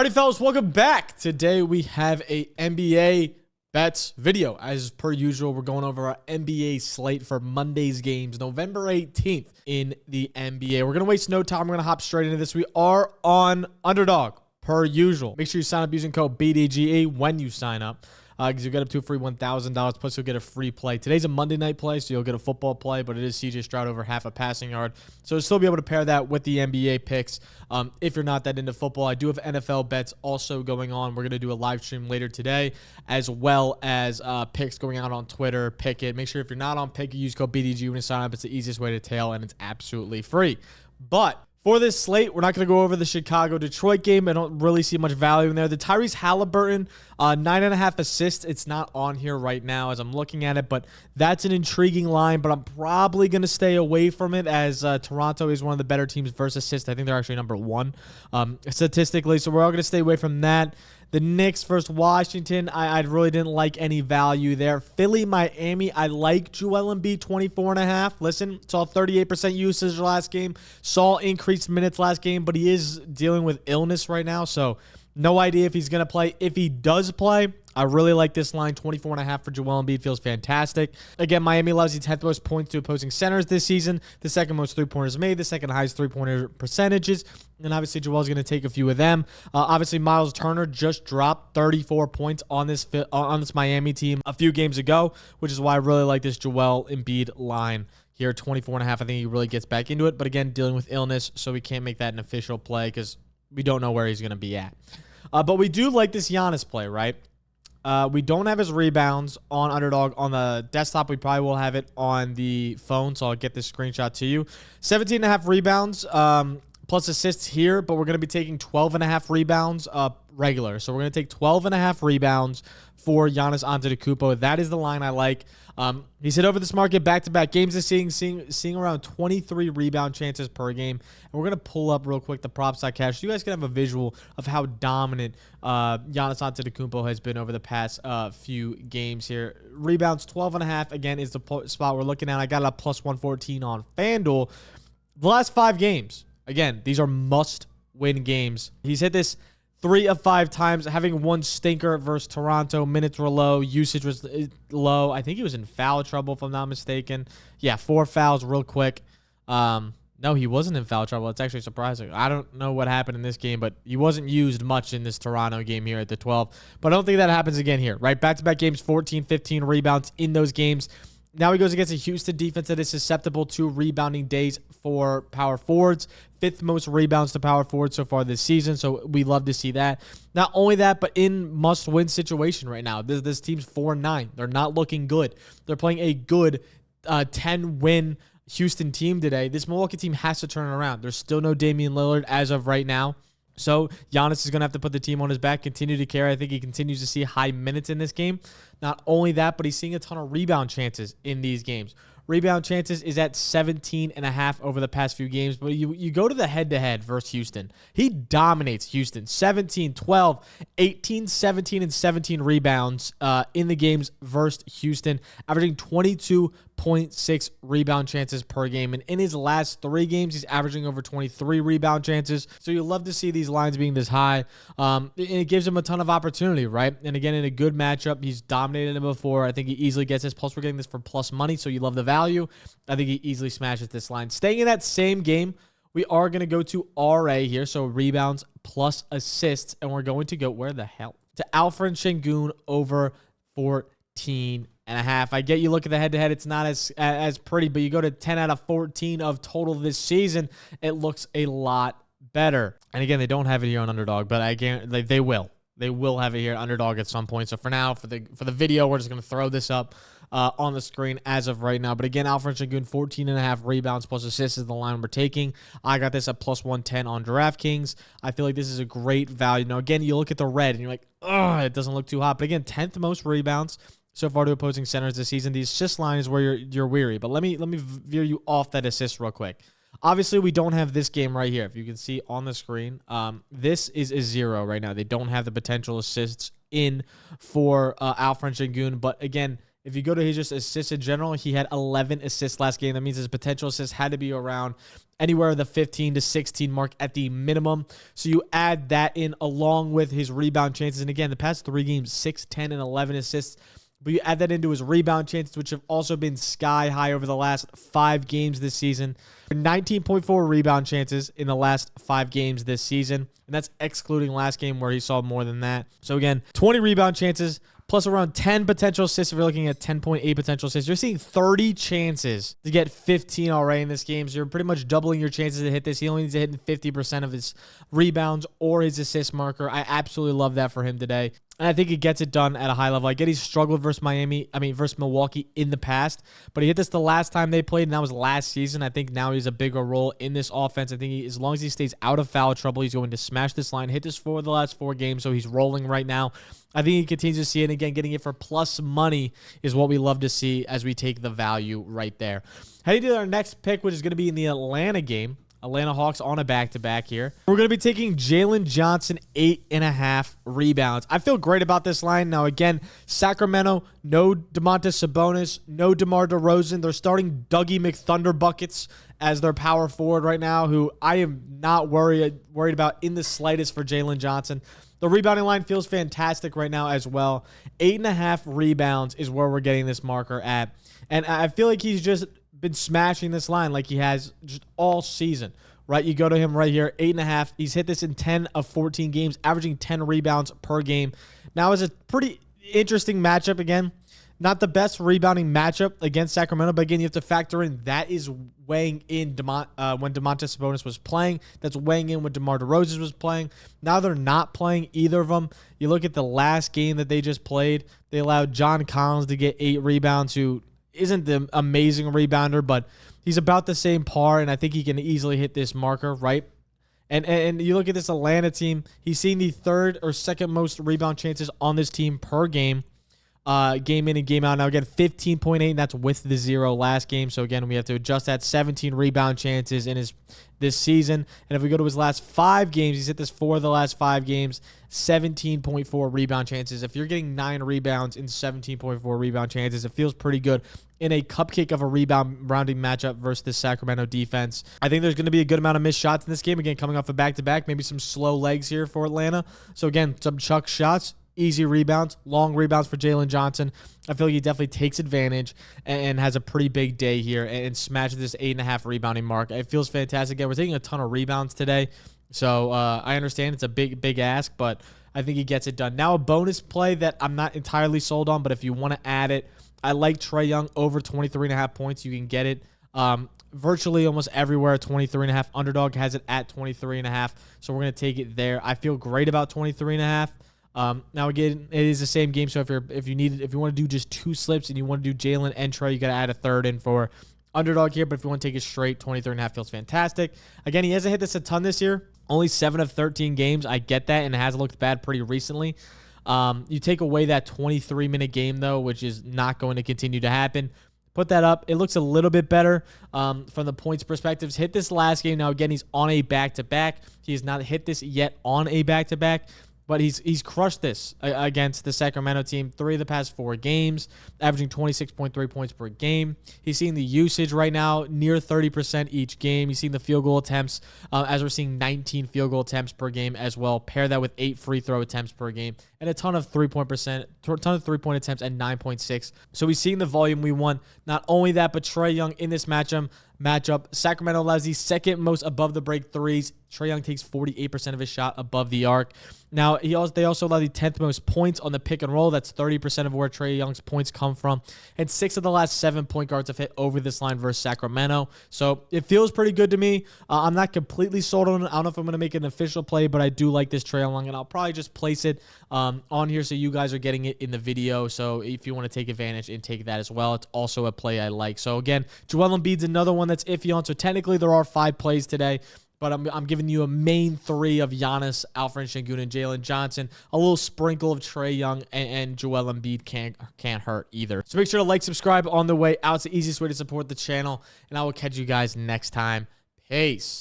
Alrighty, fellas, welcome back. Today we have a NBA bets video. As per usual, we're going over our NBA slate for Monday's games, November 18th in the NBA. We're going to waste no time. We're going to hop straight into this. We are on Underdog, per usual. Make sure you sign up using code BDGE when you sign up. Because you'll get up to a free $1,000, plus you'll get a free play. Today's a Monday night play, so you'll get a football play, but it is CJ Stroud over half a passing yard. So you'll still be able to pair that with the NBA picks if you're not that into football. I do have NFL bets also going on. We're going to do a live stream later today, as well as picks going out on Twitter. Pick it. Make sure if you're not on Pick, you use code BDG when you sign up. It's the easiest way to tail, and it's absolutely free. But for this slate, we're not going to go over the Chicago-Detroit game. I don't really see much value in there. The Tyrese Halliburton, 9.5 assists. It's not on here right now as I'm looking at it, but that's an intriguing line, but I'm probably going to stay away from it as Toronto is one of the better teams versus assists. I think they're actually number one statistically, so we're all going to stay away from that. The Knicks versus Washington, I really didn't like any value there. Philly, Miami, I like Joel Embiid, 24.5. Listen, saw 38% usage last game. Saw increased minutes last game, but he is dealing with illness right now, so no idea if he's going to play. If he does play, I really like this line. 24.5 for Joel Embiid feels fantastic. Again, Miami allows the 10th most points to opposing centers this season, the second most three-pointers made, the second highest three-pointer percentages, and obviously Joel's going to take a few of them. Obviously, Miles Turner just dropped 34 points on this Miami team a few games ago, which is why I really like this Joel Embiid line here. 24.5, I think he really gets back into it, but again, dealing with illness, so we can't make that an official play because we don't know where he's going to be at. But we do like this Giannis play, right? We don't have his rebounds on Underdog. On the desktop, we probably will have it on the phone, so I'll get this screenshot to you. 17.5 rebounds plus assists here, but we're going to be taking 12.5 rebounds regular. So we're going to take 12.5 rebounds for Giannis Antetokounmpo. That is the line I like. He's hit over this market back-to-back games this seeing around 23 rebound chances per game. And we're going to pull up real quick the props.cash so you guys can have a visual of how dominant Giannis Antetokounmpo has been over the past few games here. Rebounds 12.5, again, is the spot we're looking at. I got it up plus 114 on FanDuel. The last 5 games, again, these are must-win games. He's hit this 3 of 5 times, having one stinker versus Toronto. Minutes were low. Usage was low. I think he was in foul trouble, if I'm not mistaken. Yeah, 4 fouls real quick. No, he wasn't in foul trouble. It's actually surprising. I don't know what happened in this game, but he wasn't used much in this Toronto game here at the 12. But I don't think that happens again here, right? Back-to-back games, 14, 15 rebounds in those games. Now he goes against a Houston defense that is susceptible to rebounding days for power forwards. 5th most rebounds to power forwards so far this season, so we love to see that. Not only that, but in must-win situation right now. This team's 4-9. They're not looking good. They're playing a good 10-win Houston team today. This Milwaukee team has to turn it around. There's still no Damian Lillard as of right now. So Giannis is going to have to put the team on his back, continue to carry. I think he continues to see high minutes in this game. Not only that, but he's seeing a ton of rebound chances in these games. Rebound chances is at 17.5 over the past few games. But you go to the head-to-head versus Houston. He dominates Houston. 17, 12, 18, 17, and 17 rebounds in the games versus Houston, averaging 22.6 rebound chances per game. And in his last 3 games, he's averaging over 23 rebound chances. So you love to see these lines being this high. And it gives him a ton of opportunity, right? And again, in a good matchup, he's dominated him before. I think he easily gets this. Plus, we're getting this for plus money, so you love the value. I think he easily smashes this line. Staying in that same game, we are going to go to RA here, so rebounds plus assists, and we're going to go, where the hell? To Alfred Sengun over 14.5. I get you look at the head-to-head, it's not as pretty, but you go to 10 out of 14 of total this season, it looks a lot better. And again, they don't have it here on Underdog, but I guarantee they will. They will have it here at Underdog at some point. So for now, for the video, we're just going to throw this up on the screen as of right now. But again, Alfred Sengun, 14.5 rebounds plus assists is the line we're taking. I got this at plus 110 on DraftKings. I feel like this is a great value. Now, again, you look at the red and you're like, oh, it doesn't look too hot. But again, 10th most rebounds so far to opposing centers this season. The assist line is where you're weary. But let me veer you off that assist real quick. Obviously, we don't have this game right here. If you can see on the screen, this is a 0 right now. They don't have the potential assists in for Alfred Sengun. But again, If you go to his just assists in general, he had 11 assists last game. That means his potential assists had to be around anywhere in the 15 to 16 mark at the minimum. So you add that in along with his rebound chances. And again, the past 3 games, 6, 10, and 11 assists. But you add that into his rebound chances, which have also been sky high over the last 5 games this season. 19.4 rebound chances in the last 5 games this season. And that's excluding last game where he saw more than that. So again, 20 rebound chances plus around 10 potential assists. If you're looking at 10.8 potential assists, you're seeing 30 chances to get 15 already in this game. So you're pretty much doubling your chances to hit this. He only needs to hit 50% of his rebounds or his assist marker. I absolutely love that for him today. And I think he gets it done at a high level. I get he's struggled versus versus Milwaukee in the past, but he hit this the last time they played, and that was last season. I think now he's a bigger role in this offense. I think as long as he stays out of foul trouble, he's going to smash this line, hit this for the last 4 games, so he's rolling right now. I think he continues to see it. Again, getting it for plus money is what we love to see as we take the value right there. Heading to our next pick, which is going to be in the Atlanta game. Atlanta Hawks on a back-to-back here. We're going to be taking Jalen Johnson, 8.5 rebounds. I feel great about this line. Now, again, Sacramento, no Domantas Sabonis, no DeMar DeRozan. They're starting Dougie McThunderbuckets as their power forward right now, who I am not worried about in the slightest for Jalen Johnson. The rebounding line feels fantastic right now as well. 8.5 rebounds is where we're getting this marker at. And I feel like he's just been smashing this line like he has just all season, right? You go to him right here, 8.5. He's hit this in 10 of 14 games, averaging 10 rebounds per game. Now is a pretty interesting matchup again. Not the best rebounding matchup against Sacramento, but again, you have to factor in that is weighing in when Domantas Sabonis was playing. That's weighing in when DeMar DeRozan was playing. Now they're not playing either of them. You look at the last game that they just played, they allowed John Collins to get 8 rebounds, who isn't the amazing rebounder, but he's about the same par, and I think he can easily hit this marker, right? And you look at this Atlanta team, he's seen the 3rd or 2nd most rebound chances on this team per game. Game in and game out. Now, again, 15.8, and that's with the 0 last game. So, again, we have to adjust that. 17 rebound chances in this season. And if we go to his last 5 games, he's hit this 4 of the last 5 games, 17.4 rebound chances. If you're getting 9 rebounds in 17.4 rebound chances, it feels pretty good in a cupcake of a rebounding matchup versus the Sacramento defense. I think there's going to be a good amount of missed shots in this game. Again, coming off a back-to-back, maybe some slow legs here for Atlanta. So, again, some chuck shots. Easy rebounds, long rebounds for Jalen Johnson. I feel like he definitely takes advantage and has a pretty big day here and smashes this 8.5 rebounding mark. It feels fantastic. Again, we're taking a ton of rebounds today, so I understand it's a big ask, but I think he gets it done. Now, a bonus play that I'm not entirely sold on, but if you want to add it, I like Trae Young over 23.5 points. You can get it virtually almost everywhere. 23.5. Underdog has it at 23.5, so we're going to take it there. I feel great about 23.5. Now again, it is the same game. So if you want to do just 2 slips and you want to do Jalen and Trae, you got to add a 3rd in for underdog here. But if you want to take it straight, 23.5 feels fantastic. Again, he hasn't hit this a ton this year. Only 7 of 13 games. I get that, and it has looked bad pretty recently. You take away that 23-minute game though, which is not going to continue to happen. Put that up. It looks a little bit better from the points perspectives. Hit this last game. Now again, he's on a back-to-back. He has not hit this yet on a back-to-back. But he's crushed this against the Sacramento team 3 of the past 4 games, averaging 26.3 points per game. He's seeing the usage right now near 30% each game. He's seeing the field goal attempts as we're seeing 19 field goal attempts per game as well. Pair that with 8 free throw attempts per game and a ton of 3-point attempts at 9.6. So we've seen the volume we want. Not only that, but Trae Young in this matchup. Sacramento allows the 2nd most above the break threes. Trae Young takes 48% of his shot above the arc. Now, they also allow the 10th most points on the pick and roll. That's 30% of where Trae Young's points come from. And 6 of the last 7 point guards have hit over this line versus Sacramento. So it feels pretty good to me. I'm not completely sold on it. I don't know if I'm going to make an official play, but I do like this Trae Young, and I'll probably just place it on here so you guys are getting it in the video. So if you want to take advantage and take that as well, it's also a play I like. So again, Joel Embiid's another one that's iffy on. So technically there are 5 plays today. But I'm giving you a main 3 of Giannis, Alfred Sengun, and Jalen Johnson. A little sprinkle of Trae Young and Joel Embiid can't hurt either. So make sure to like, subscribe on the way out. It's the easiest way to support the channel. And I will catch you guys next time. Peace.